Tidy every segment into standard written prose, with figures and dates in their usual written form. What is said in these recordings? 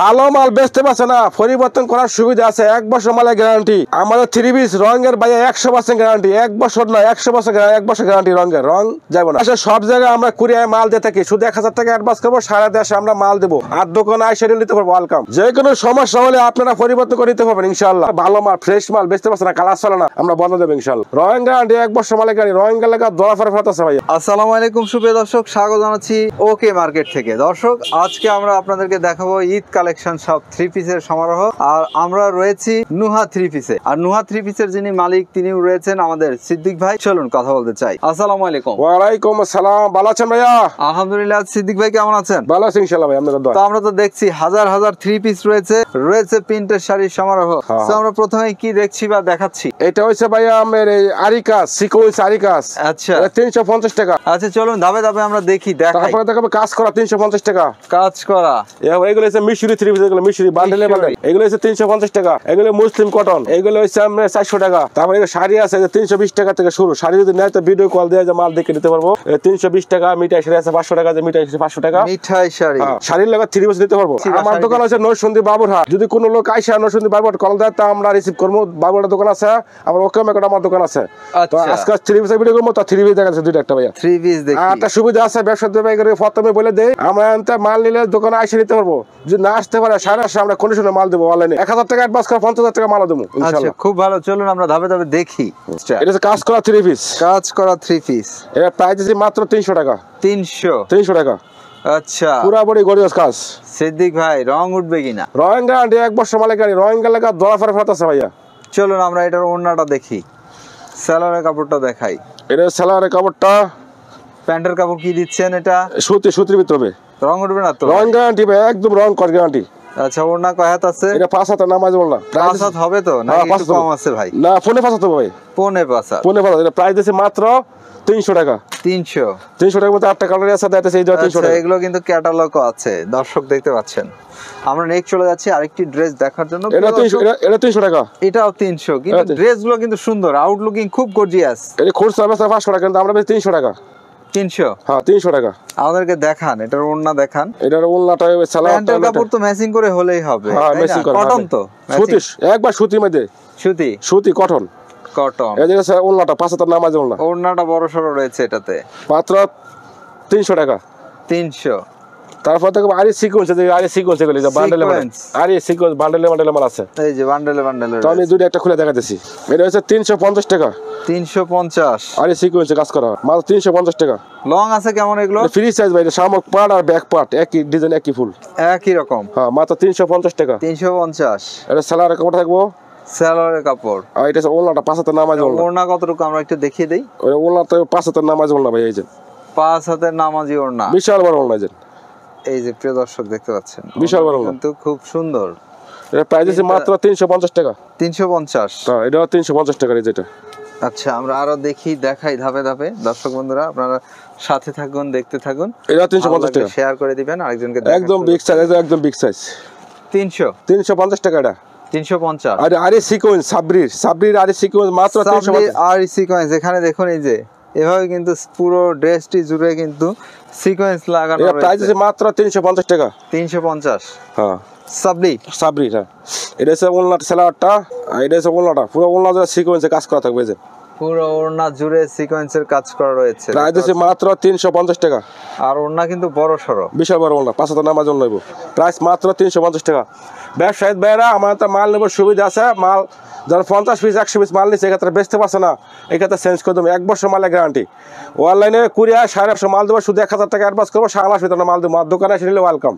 ভালো মাল বেচতে পারছে না, পরিবর্তন করার সুবিধা আছে, 1 বছর মালের গ্যারান্টি। আমাদের 3 পিস রঙের ভাইয়া 100% গ্যারান্টি, 1 বছর না 100 বছর 1 বছর গ্যারান্টি, রঙের রং যাবো না। সব জায়গায় আমরা কুরিয়ায় মাল দিয়ে থাকি, শুধু 1000 টাকা অ্যাডভান্স করবো, সারা দেশে আমরা মাল দেবো। আর দোকানে আইসা নিতে পারবো, ওয়েলকাম। যে কোনো সমস্যা হলে আপনারা পরিবর্তন করে নিতে পারবেন ইনশাআল্লাহ। ভালো মাল ফ্রেশ মাল বেচতে পারছে না, কালার চলে না, আমরা বন্ধ দেবো ইনশাআল্লাহ। রং গ্যারান্টি 1 বছর মালের গ্যারান্টি, রং গেলে দোয়া ফেরত আছে ভাইয়া। আসসালামু আলাইকুম সুপ্রিয় দর্শক, স্বাগত জানাচ্ছি ওকে মার্কেট থেকে। দর্শক, আজকে আমরা আপনাদেরকে দেখাবো ঈদ কালেকশন সব 3 পিসের সমারোহ। আর আমরা রয়েছি নুহা 3 পিসে। আর নুহা 3 পিসের যিনি মালিক তিনি রয়েছেন আমাদের সিদ্দিক ভাই। চলুন কথা বলতে চাই। আসসালামু আলাইকুম। ওয়ালাইকুম আসসালাম। ভালো আছেন ভাইয়া? আলহামদুলিল্লাহ। সিদ্দিক ভাই কেমন আছেন? ভালো আছি ইনশাআল্লাহ ভাই, আপনাদের দোয়া। তো আমরা তো দেখছি হাজার হাজার 3 পিস রয়েছে প্রিন্টের শাড়ির সমারোহ। তো আমরা প্রথমে কি দেখছি বা দেখাচ্ছি? এটা হচ্ছে ভাইয়া আমার এই আরিকাস, সিকোয়েন্স আরিকাস। আচ্ছা, 350 টাকা। আচ্ছা, চলুন ধাপে ধাপে আমরা দেখি, দেখাই। তারপরে দেখাবো কাজ করা 350 টাকা। কাজ করা এগুলো হচ্ছে মিশরি 3 পিস, এগুলো মিশরি বান্ডেলে বান্ডেল, এগুলো হচ্ছে 350 টাকা। এগুলো মুসলিম কটন, এগুলো হচ্ছে 400 টাকা। তারপরে শাড়ি আছে 320 টাকা থেকে শুরু। শাড়ি যদি নেয় তো ভিডিও কল দিয়ে মাল দেখে নিতে পারবো। 320 টাকা। মিঠাই শাড়ি আছে 500 টাকা, মিঠাই 500 টাকা। মিঠাই শাড়ি, শাড়ির লাগা 3 পিস নিতে পারবো। আমার দোকান আছে নরসিংদী বাবুরহাট। যদি কোনো লোক আইসা নরসিংদী বাবুরহাট কল দেয় তা আমরা রিসিভ করবো। বাবুরহাট দোকান আছে, আমার ওকে মেকটা আমার দোকান আছে। তো আজকে 3 পিস ভিডিও করবো, তো 3 পিস দেখাচ্ছে দুইটা একটা ভাইয়া। 3 পিস দেখি। একটা সুবিধা আছে, ব্যবসা দেবে প্রথমে বলে দেই, আমরা মাল নিলে দোকানে আইসা নিতে পারবো। যদি না আসতে পারে সারা আমরা কন্ডিশনে মাল দেবো। অনলাইনে 1000 টাকা অ্যাডভান্স করে 50,000 টাকা মাল দেবো ইনশাআল্লাহ। খুব ভালো, চলুন আমরা ধাপে ধাপে দেখি। এটা হচ্ছে কাজ করা 3 পিস। কাজ করা 3 পিস, এর প্রাইস আছে মাত্র 300 টাকা। 300 টাকা। আচ্ছা, পুরো বডি গর্জিয়াস কাজ। সিদ্দিক ভাই, রং উঠবে কিনা? রং গ্যারান্টি 1 বছর মালের গ্যারান্টি, রং গেলে দোয়া ফেরত আছে ভাইয়া। চলুন আমরা এটার ওড়নাটা দেখি, সালোয়ারের কাপড়টা দেখাই। এটা সালোয়ারের কাপড়টা। প্যান্টের কাপড় কি দিচ্ছেন? এটা সুতির ভিতরে। রং উঠবে না তো? রং গ্যারান্টি ভাই, একদম রং কর গ্যারান্টি। আচ্ছা, ওড়না কয় হাত আছে? এটা 5 হাতের নামাজ বলনা। 5 হাত হবে তো না? একটু কম আছে ভাই। না, ফোনে 5 হাত হবে ভাই। পৌনে 5 হাত। এটা প্রাইস দিয়েছে মাত্র 300 টাকা। 300 টাকার মধ্যে 8টা কালার আছে, দেখতেছে এই 300 টাকা। এগুলো কিন্তু ক্যাটালগও আছে, দর্শক দেখতে পাচ্ছেন। আমরা নেক্সট চলে যাচ্ছি আরেকটি ড্রেস দেখার জন্য। এটা 300 টাকা। এটাও 300, কিন্তু ড্রেসগুলো কিন্তু সুন্দর, আউটলুকিং খুব গর্জিয়াস। এটা খুচরা বেচা 500 টাকা, কিন্তু আমরা বেচি 300 টাকা। 300? হ্যাঁ, 300 টাকা। আমাদেরকে দেখান, এটার ওড়না দেখান। এটার ওড়নাটা সালোয়ারটা কাপড় তো ম্যাচিং করে হলেই হবে। হ্যাঁ, ম্যাচিং করে। কটন তো? সুতি, একবার সুতির মধ্যে। সুতি কটন। এই যে ওড়নাটা 5 হাতের নামাজ ওড়না। ওড়নাটা বড় সরো রয়েছে এটাতে। মাত্র 300 টাকা। 300। তারপর দেখো আরি সিকোয়েন্স, এগুলো যে বান্ডেলে বান্ডেল, আরি সিকোয়েন্স বান্ডেলে মাল আছে। এই যে বান্ডেলে তো আমি দুটো একটা খুলে দেখাতেছি। এটা হচ্ছে 350 টাকা। 350। আরি সিকোয়েন্সে কাজ করা, মাত্র 350 টাকা। লং আছে কেমন এগুলো? ফ্রি সাইজ ভাই, শামুক পার্ট আর ব্যাক পার্ট একই ডিজাইন, একই ফুল, একই রকম। হ্যাঁ, মাত্র 350 টাকা। 350। এটা সালোয়ারের কাপড় থাকবো। সালোয়ারের কাপড়। আর এটা ওড়নাটা 5 হাতের নামাজ ওড়না। ওড়না কতটুকু আমরা একটু দেখিয়ে দেই। ওড়নাটা 5 হাতের নামাজ ওড়না ভাই। এই যে 5 হাতের নামাজি ওড়না, বিশাল বড় ওড়না। এই যে প্রিয় দর্শক দেখতে পাচ্ছেন, বিশাল বড় ওড়না, কিন্তু খুব সুন্দর। এর প্রাইস আছে মাত্র 350 টাকা। 350? হ্যাঁ, এটা 350 টাকা যেটা। আচ্ছা, আমরা আরো দেখাই ধাপে ধাপে। দর্শক বন্ধুরা, আপনারা সাথে থাকুন, দেখতে থাকুন। এটা 350 টাকা। শেয়ার করে দিবেন আরেকজনকে। একদম বিগ সাইজ, একদম বিগ সাইজ। 350 টাকা এটা। 350। আর আরে সিকোয়েন্স সাবরির আরে সিকোয়েন্স মাত্র 350। আর সিকোয়েন্স এখানে দেখুন, এই যে এভাবে কিন্তু পুরো ড্রেসটি জুড়ে কিন্তু সিকোয়েন্স লাগানো রয়েছে। এর প্রাইস আছে মাত্র 350 টাকা। 350? হ্যাঁ, সাবরি। হ্যাঁ, এটা হচ্ছে ওড়নাটা, সালোয়ারটা, আর এটা হচ্ছে ওড়নাটা। পুরো ওড়না জুড়ে সিকোয়েন্সে কাজ করা থাকবে। যে পুরো ওড়না জুড়ে সিকোয়েন্সের কাজ করা রয়েছে। প্রাইস আছে মাত্র 350 টাকা। আর ওড়না কিন্তু বড় সরো, বিশাল বড় ওড়না, 5 হাতের নামাজ ওড়না নেব। প্রাইস মাত্র 350 টাকা। ব্যবসায়ী ভাইরা, আমার তো মাল নেবার সুবিধা আছে। মাল ধর 50 পিস 100 পিস মাল নিচ্ছে, এক্ষেত্রে বেচতে পারছে না, এক্ষেত্রে চেঞ্জ করে দেবো। 1 বছর মালের গ্যারান্টি। অনলাইনে কুরিয়ার 150 মাল দেবো, শুধু 1000 টাকা অ্যাডভান্স করবো, 6 মাস ভিতরে মাল দেবো। আর দোকানে এসে নিলে ওয়েলকাম।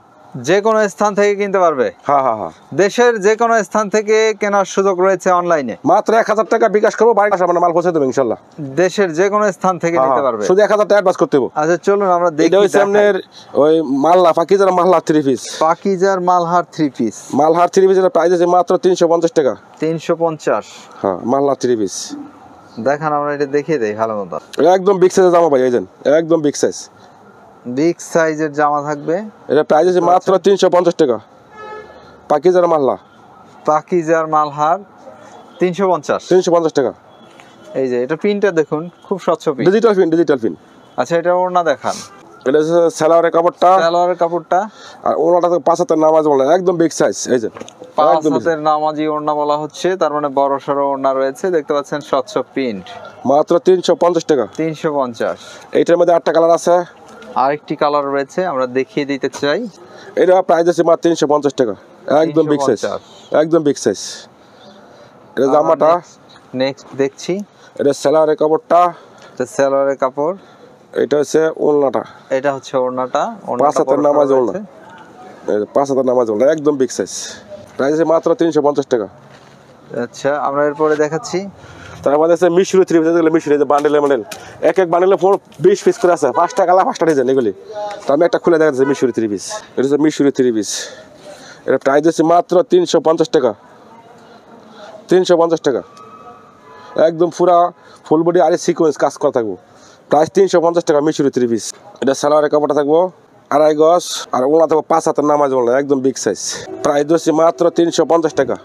যে কোনো স্থান থেকে কিনতে পারবে? হ্যাঁ। দেশের যে কোনো স্থান থেকে কেনার সুযোগ রয়েছে অনলাইনে। মাত্র 1000 টাকা বিকাশ করবো, বাড়ি আসা মানে মাল পৌঁছে দেবো ইনশাল্লাহ। দেশের যে কোনো স্থান থেকে নিতে পারবে, শুধু 1000 টাকা অ্যাডভান্স করতে হবে। আচ্ছা, চলুন আমরা দেখি। এটা হচ্ছে আপনার ওই মাল্লা পাকিজার মালহার 3 পিস। পাকিজার মালহার 3 পিস। মালহার 3 পিসের প্রাইস আছে মাত্র 350 টাকা। 350? হ্যাঁ, মালহার 3 পিস। দেখান, আমরা এটা দেখিয়ে দেই ভালো মতো। একদম বিগ সাইজের জামা ভাই, এই যে একদম বিগ সাইজ। বিগ সাইজের জামা থাকবে। এটা প্রাইস আছে মাত্র 350 টাকা। পাকিজার মালহার 350 টাকা। এই যে এটা প্রিন্টটা দেখুন, খুব স্বচ্ছ প্রিন্ট, ডিজিটাল প্রিন্ট। আচ্ছা, এটা ওড়না দেখান। এটা হচ্ছে সালোয়ারের কাপড়টা, সালোয়ারের কাপড়টা, আর ওনাটা তো 5 হাতের নামাজ বলে একদম বিগ সাইজ। এই যে 5 একদম big size। হাতের নামাজি ওড়না বলা হচ্ছে, তার মানে বড় সড়ো ওড়না রয়েছে, দেখতে পাচ্ছেন স্বচ্ছ প্রিন্ট, মাত্র 350 টাকা। 350। এইটার মধ্যে 8টা কালার আছে, আরেকটি কালার রয়েছে, আমরা দেখিয়ে দিতে চাই। এটা প্রাইস আছে মাত্র 350 টাকা, একদম বিগ সাইজ, 350 একদম বিগ সাইজ। এটা জামাটা, নেক্সট দেখছি, এটা সালোয়ারের কাপড়টা, এটা সালোয়ারের কাপড়, এটা হচ্ছে ওড়নাটা, এটা হচ্ছে ওড়নাটা, 5 হাতের নামাজ ওড়না, 5 হাতের নামাজ ওড়না একদম বিগ সাইজ, প্রাইস আছে মাত্র 350 টাকা। আচ্ছা, আমরা এরপরে দেখাচ্ছি। তারপরে আছে মিশরি থ্রি পিস, এগুলো মিশরি যে বান্ডেলের মডেল, এক এক বান্ডেলে 20 পিস করে আছে, 5টা কালার 5টা ডিজাইন এগুলি। তো আমি একটা খুলে দেখাচ্ছি মিশরি থ্রি পিস, এটা হচ্ছে মিশরি থ্রি পিস, এটা প্রাইস আছে মাত্র 350 টাকা, 350 টাকা, একদম পুরা ফুল বডি আর সিকোয়েন্স কাজ করা থাকবো, প্রাইস 350 টাকা মিশরি থ্রি পিস। এটা সালোয়ারের কাপড়টা থাকবো 2.5 গজ, আর ওনা থাকবো 5 হাতের নামাজ ওনা একদম বিগ সাইজ, প্রাইস হচ্ছে মাত্র 350 টাকা।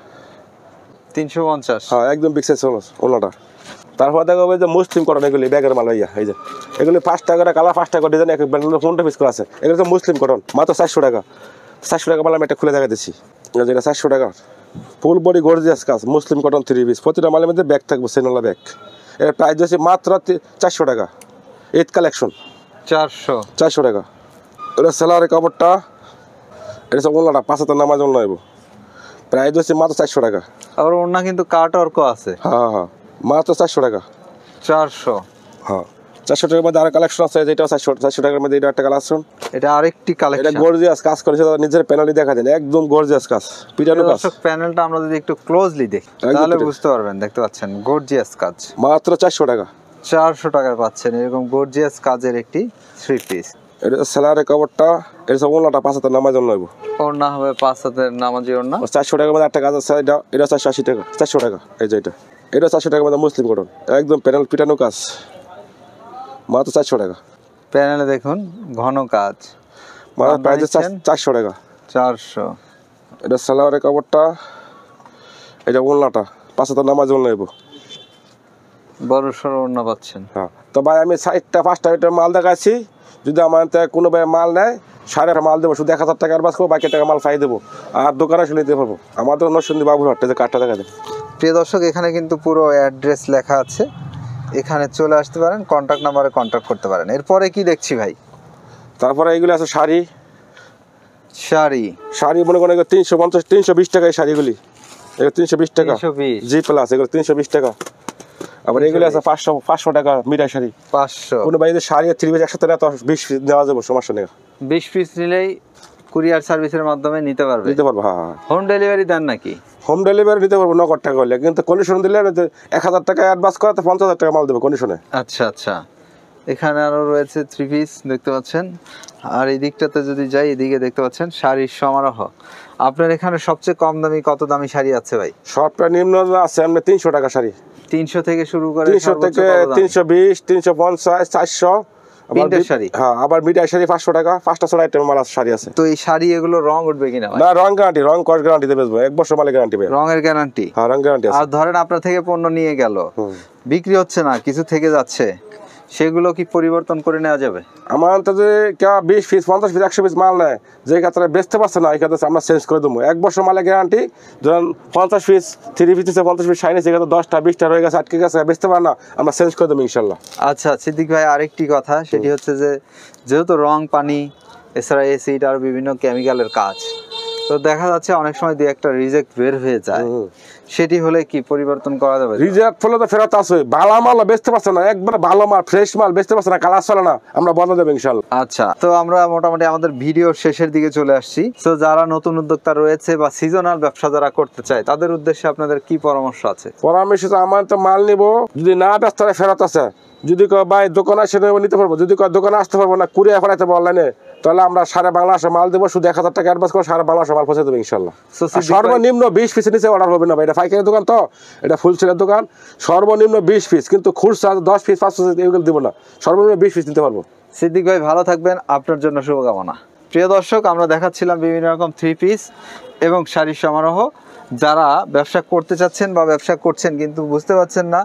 350। হ্যাঁ একদম বিগ সাইজ ওনাটা। তারপর দেখো যে মুসলিম কটন, এগুলি ব্যাগের মাল ভাইয়া, এই যে এগুলি 5টা করে কালার, 5টা করে ডিজাইন, এক এক ব্যান্ডেলে 15 পিস করে আছে, এগুলো তো মুসলিম কটন, মাত্র 400 টাকা। 400 টাকা মাল আমি একটা খুলে দেখা দিচ্ছি, যেটা 400 টাকা, ফুল বডি গর্জিয়াস কাজ, মুসলিম কটন থ্রি পিস, প্রতিটা মালের মধ্যে ব্যাগ থাকবো, সেনলা ব্যাগ। এর প্রাইস হচ্ছে মাত্র 400 টাকা, ঈদ কালেকশন 400 টাকা। এটা সেলারের কাপড়টা, এটা হচ্ছে ওনাটা 5 হাতের নামাজ ওনা নেবো, প্রাইস হচ্ছে মাত্র 400 টাকা। আবার ওড়না কিন্তু কাট ওয়ার্ক আছে। হ্যাঁ হ্যাঁ, মাত্র 400 টাকা। 400। হ্যাঁ 400 টাকার মধ্যে আরো কালেকশন আছে, যেটা 400 টাকার মধ্যে এটা একটা কালেকশন, এটা আরেকটি এটা কালেকশন। গর্জিয়াস কাজ করেছে, নিজের প্যানেলই দেখা যায়, একদম গর্জিয়াস কাজ, পিটানো কাজ। দর্শক প্যানেলটা আমরা যদি একটু ক্লোজলি দেখি তাহলে বুঝতে পারবেন, দেখতে পাচ্ছেন গর্জিয়াস কাজ, মাত্র 400 টাকা। 400 টাকায় পাচ্ছেন এরকম গর্জিয়াস কাজের একটি থ্রি পিস। এটা সেলারের কাপড়টা, এটা সব ওনাটা 5 হাতের নামাজ জন্য নেবো, ওড়না হবে 5 হাতের নামাজি ওড়না। 400 টাকার মধ্যে একটা কাজ আছে, এটা 480 টাকা, 400 টাকা। এই যে এটা 400 টাকার মধ্যে মুসলিম কটন, একদম প্যানেল পিটানো কাজ, মাত্র 400 টাকা। প্যানেলে দেখুন ঘন কাজ, মাত্র প্রাইস 400 টাকা। 400। এটা সালোয়ারের কাপড়টা, এটা ওড়নাটা 5 হাতের নামাজ জন্য নেবো। বড় সড়ো ওড়না পাচ্ছেন। হ্যাঁ, তো ভাই আমি 5টা মাল দেখাচ্ছি, যদি আমার কোনো ভাই মাল নেয় 5.5 মাল দেবো, শুধু 1000 টাকা অ্যাডভান্স করবো, বাকি টাকা মাল পাই দেবো, আর দোকানে শুনে দিতে পারবো। আমাদের নরসিংদী বাবুরহাটে যে কার্ডটা দেখা যায়। প্রিয় দর্শক, এখানে কিন্তু পুরো অ্যাড্রেস লেখা আছে, এখানে চলে আসতে পারেন, কন্ট্যাক্ট নাম্বারে কন্ট্যাক্ট করতে পারেন। এরপরে কি দেখছি ভাই? তারপরে এইগুলো আছে শাড়ি, শাড়ি মনে করেন 320 টাকা এই শাড়িগুলি, এগুলো 320 টাকা, 320 জি প্লাস, এগুলো 320 টাকা। আবার এগুলো আছে 500 টাকা মিটার শাড়ি। 500। কোনো ভাই যদি শাড়ি আর থ্রি পিস একসাথে নেয় তো 20 পিস নেওয়া যাবে, সমস্যা নেই। 20 পিস নিলেই কুরিয়ার সার্ভিসের মাধ্যমে নিতে পারবে। হ্যাঁ হ্যাঁ, হোম ডেলিভারি দেন নাকি? হোম ডেলিভারি নিতে পারবো নগদ টাকা হলে, কিন্তু কন্ডিশন দিলে 1000 টাকা অ্যাডভান্স করাতে 50,000 টাকা মাল দেবো কন্ডিশনে। আচ্ছা আচ্ছা, এখানে আরো রয়েছে থ্রি পিস দেখতে পাচ্ছেন, আর এই দিকটাতে যদি যাই, এদিকে দেখতে পাচ্ছেন শাড়ির সমারোহ। আপনার এখানে সবচেয়ে কম দামি কত দামি শাড়ি আছে ভাই? সবটা নিম্ন আছে আমরা 300 টাকা শাড়ি, 300 থেকে শুরু করে 300 থেকে 320, 350, 400। প্রিন্টের শাড়ি। হ্যাঁ, আবার মিটার শাড়ি 500 টাকা, 5টা 6 আইটেম মাল শাড়ি আছে। তো এই শাড়ি এগুলো রং উঠবে কিনা ভাই? না, রং গ্যারান্টি, রং কস গ্যারান্টি দেবে, 1 বছর মালের গ্যারান্টি পাবে। রঙের গ্যারান্টি? হ্যাঁ, রং গ্যারান্টি আছে। আর ধরেন আপনার থেকে পণ্য নিয়ে গেল, বিক্রি হচ্ছে না, কিছু থেকে যাচ্ছে, সেগুলো কি পরিবর্তন করে নেওয়া যাবে? আমার অন্তত 20 পিস, 50 পিস, 100 পিস মাল নেয়, যে ক্ষেত্রে বেচতে পারছে না, এই ক্ষেত্রে আমরা চেঞ্জ করে দেবো। 1 বছর মালের গ্যারান্টি, ধরেন 50 piece three piece 50 piece sari, সেক্ষেত্রে 10টা 20টা রয়ে গেছে, আটকে গেছে, বেচতে পারে না, আমরা চেঞ্জ করে দেবো ইনশাল্লাহ। আচ্ছা সিদ্দিক ভাই, আরেকটি কথা, সেটি হচ্ছে যে যেহেতু রং, পানি, এছাড়া এসিড আর বিভিন্ন কেমিক্যালের কাজ, তো দেখা যাচ্ছে অনেক সময় দুই একটা রিজেক্ট বের হয়ে যায়, সেটি হলে কি পরিবর্তন করা যাবে? রিজেক্ট হলে তো ফেরত আসবে, ভালো মাল বেচতে পারছে না, একবার ভালো মাল ফ্রেশ মাল বেচতে পারছে না, কালার চলে না, আমরা বদলে দেবো ইনশাল্লাহ। আচ্ছা, তো আমরা মোটামুটি আমাদের ভিডিওর শেষের দিকে চলে আসছি। তো যারা নতুন উদ্যোক্তা রয়েছে বা সিজনাল ব্যবসা যারা করতে চায়, তাদের উদ্দেশ্যে আপনাদের কি পরামর্শ আছে? পরামর্শ তো, আমার তো মাল নিবো, যদি না ব্যস্ত ফেরত আছে, যদি ভাই দোকানে এসে নিতে পারবো, যদি দোকানে আসতে পারবো না, কুরিয়ার ফেরাতে পারবো অনলাইনে, তাহলে আমরা সারা বাংলাদেশে মাল দেবো, শুধু 1000 টাকা অ্যাডভান্স করে সারা বাংলাদেশে মাল পৌঁছে দেবো ইনশাল্লাহ। সর্বনিম্ন 20 পিসের নিচে অর্ডার হবে না ভাই, এটা পাইকারি দোকান তো, এটা ফুলসেলের দোকান, সর্বনিম্ন 20 পিস, কিন্তু খুচরা 10 পিস 500 এগুলো দেবো না, সর্বনিম্ন 20 পিস নিতে পারবো। সিদ্দিক ভাই ভালো থাকবেন, আপনার জন্য শুভকামনা। প্রিয় দর্শক, আমরা দেখাচ্ছিলাম বিভিন্ন রকম থ্রি পিস এবং শাড়ির সমারোহ। যারা ব্যবসা করতে চাচ্ছেন বা ব্যবসা করছেন কিন্তু বুঝতে পারছেন না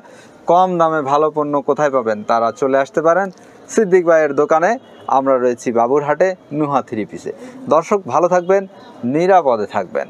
কম দামে ভালো পণ্য কোথায় পাবেন, তারা চলে আসতে পারেন সিদ্দিক ভাইয়ের দোকানে। আমরা রয়েছি বাবুরহাটে নুহা থ্রি পিসে। দর্শক ভালো থাকবেন, নিরাপদে থাকবেন।